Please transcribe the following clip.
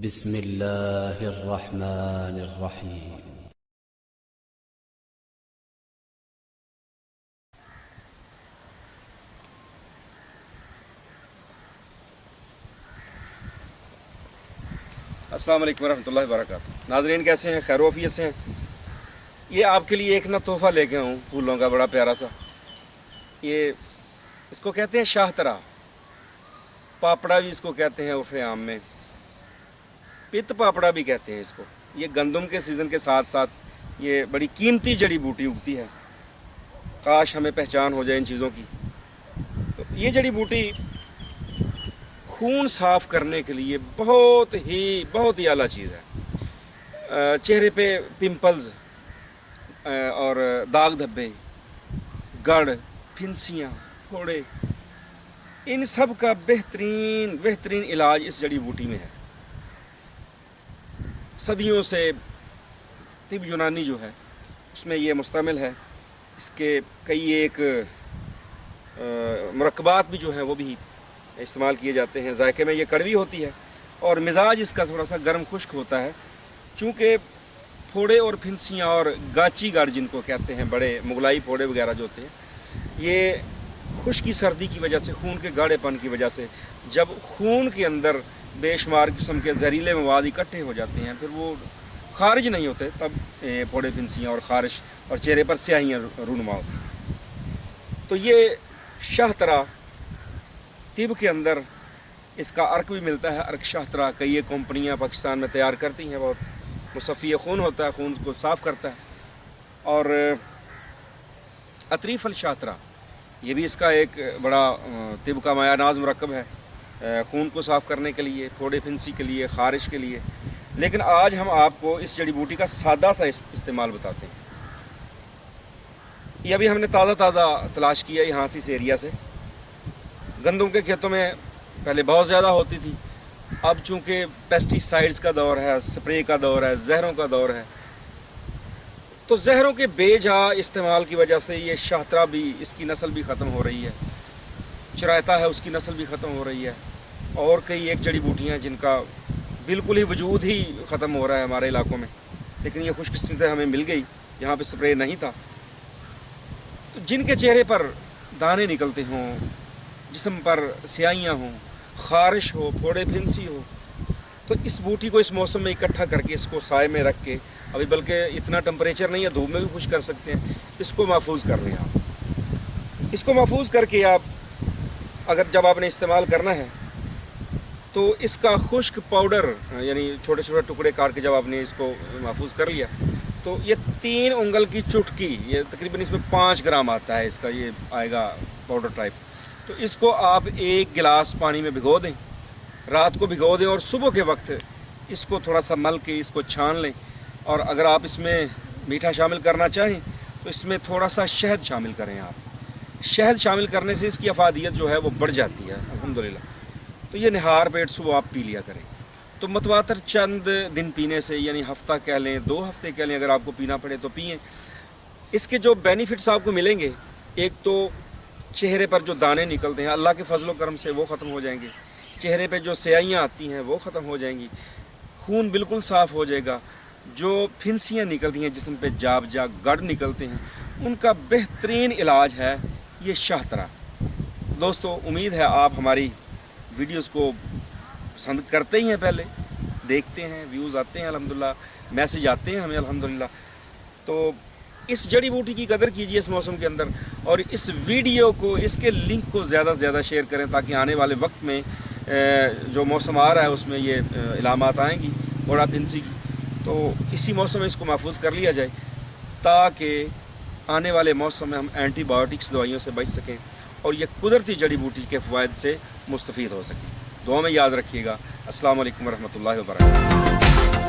بسم اللہ الرحمن الرحیم۔ السلام علیکم ورحمۃ اللہ وبرکاتہ۔ ناظرین کیسے ہیں؟ خیر و عافیت سے ہیں؟ یہ آپ کے لیے ایک تحفہ لے کے ہوں پھولوں کا، بڑا پیارا سا۔ یہ اس کو کہتے ہیں شاہ ترا، پاپڑا بھی اس کو کہتے ہیں عرف عام میں، پت پاپڑا بھی کہتے ہیں اس کو۔ یہ گندم کے سیزن کے ساتھ ساتھ یہ بڑی قیمتی جڑی بوٹی اگتی ہے، کاش ہمیں پہچان ہو جائے ان چیزوں کی۔ تو یہ جڑی بوٹی خون صاف کرنے کے لیے بہت ہی اعلیٰ چیز ہے۔ چہرے پہ پمپلز اور داغ دھبے، گڑ، پھنسیاں، پھوڑے، ان سب کا بہترین علاج اس جڑی بوٹی میں ہے۔ صدیوں سے طب یونانی جو ہے اس میں یہ مشتمل ہے۔ اس کے کئی ایک مرکبات بھی جو ہیں وہ بھی استعمال کیے جاتے ہیں۔ ذائقے میں یہ کڑوی ہوتی ہے اور مزاج اس کا تھوڑا سا گرم خشک ہوتا ہے، چونکہ پھوڑے اور پھنسیاں اور گاچی گڑ جن کو کہتے ہیں، بڑے مغلائی پھوڑے وغیرہ جو ہوتے ہیں، یہ خشکی سردی کی وجہ سے، خون کے گاڑھے پن کی وجہ سے، جب خون کے اندر بے شمار قسم کے زہریلے مواد اکٹھے ہو جاتے ہیں، پھر وہ خارج نہیں ہوتے، تب پھوڑے پھنسیاں اور خارش اور چہرے پر سیاہیاں رونما ہوتی ہیں۔ تو یہ شاہ ترا طب کے اندر اس کا عرق بھی ملتا ہے، عرق شاہ ترا۔ کئی ایک کمپنیاں پاکستان میں تیار کرتی ہیں، بہت مصفی خون ہوتا ہے، خون کو صاف کرتا ہے۔ اور عطریف الشاہ، یہ بھی اس کا ایک بڑا طب کا مایہ ناز مرکب ہے، خون کو صاف کرنے کے لیے، پھوڑے پھنسی کے لیے، خارش کے لیے۔ لیکن آج ہم آپ کو اس جڑی بوٹی کا سادہ سا استعمال بتاتے ہیں۔ یہ ابھی ہم نے تازہ تلاش کیا یہاں سے، اس ایریا سے۔ گندم کے کھیتوں میں پہلے بہت زیادہ ہوتی تھی، اب چونکہ پیسٹی سائیڈز کا دور ہے، سپرے کا دور ہے، زہروں کا دور ہے، تو زہروں کے بے جا استعمال کی وجہ سے یہ شاہ ترا بھی، اس کی نسل بھی ختم ہو رہی ہے، چرائتا ہے اس کی نسل بھی ختم ہو رہی ہے، اور کئی ایک جڑی بوٹیاں جن کا بالکل ہی وجود ہی ختم ہو رہا ہے ہمارے علاقوں میں، لیکن یہ خوش قسمت ہمیں مل گئی، یہاں پہ سپرے نہیں تھا۔ جن کے چہرے پر دانے نکلتے ہوں، جسم پر سیاہیاں ہوں، خارش ہو، پھوڑے پھنسی ہو، تو اس بوٹی کو اس موسم میں اکٹھا کر کے، اس کو سائے میں رکھ کے، ابھی بلکہ اتنا ٹمپریچر نہیں ہے، دھوپ میں بھی خشک کر سکتے ہیں، اس کو محفوظ کر لیں آپ۔ اس کو محفوظ کر کے آپ اگر جب آپ نے استعمال کرنا ہے تو اس کا خشک پاؤڈر، یعنی چھوٹے چھوٹے ٹکڑے کاٹ کے جب آپ نے اس کو محفوظ کر لیا، تو یہ 3 انگل کی چٹکی، یہ تقریباً اس میں 5 گرام آتا ہے، اس کا یہ آئے گا پاؤڈر ٹائپ۔ تو اس کو آپ 1 گلاس پانی میں بھگو دیں، رات کو بھگو دیں، اور صبح کے وقت اس کو تھوڑا سا مل کے اس کو چھان لیں، اور اگر آپ اس میں میٹھا شامل کرنا چاہیں تو اس میں تھوڑا سا شہد شامل کریں آپ۔ شہد شامل کرنے سے اس کی افادیت جو ہے وہ بڑھ جاتی ہے الحمدللہ۔ تو یہ نہار پیٹ صبح آپ پی لیا کریں۔ تو متواتر چند دن پینے سے، یعنی ہفتہ کہہ لیں، 2 ہفتے کہہ لیں، اگر آپ کو پینا پڑے تو پئیں۔ اس کے جو بینیفٹس آپ کو ملیں گے، ایک تو چہرے پر جو دانے نکلتے ہیں اللہ کے فضل و کرم سے وہ ختم ہو جائیں گے، چہرے پہ جو سیاہیاں آتی ہیں وہ ختم ہو جائیں گی، خون بالکل صاف ہو جائے گا، جو پھنسیاں نکلتی ہیں جسم پہ، جاب گڑ نکلتے ہیں، ان کا بہترین علاج ہے یہ شاہ ترا۔ دوستو، امید ہے آپ ہماری ویڈیوز کو پسند کرتے ہی ہیں، پہلے دیکھتے ہیں، ویوز آتے ہیں الحمدللہ، میسیج آتے ہیں ہمیں الحمدللہ۔ تو اس جڑی بوٹی کی قدر کیجیے اس موسم کے اندر، اور اس ویڈیو کو، اس کے لنک کو زیادہ سے زیادہ شیئر کریں، تاکہ آنے والے وقت میں جو موسم آ رہا ہے اس میں یہ علامات آئیں گی پھوڑا پھنسی کی، تو اسی موسم میں اس کو محفوظ کر لیا جائے، تاکہ آنے والے موسم میں ہم اینٹی بایوٹکس دوائیوں سے بچ سکیں اور یہ قدرتی جڑی بوٹی کے فوائد سے مستفید ہو سکیں۔ دعا میں یاد رکھیے گا۔ السلام علیکم ورحمۃ اللہ وبرکاتہ۔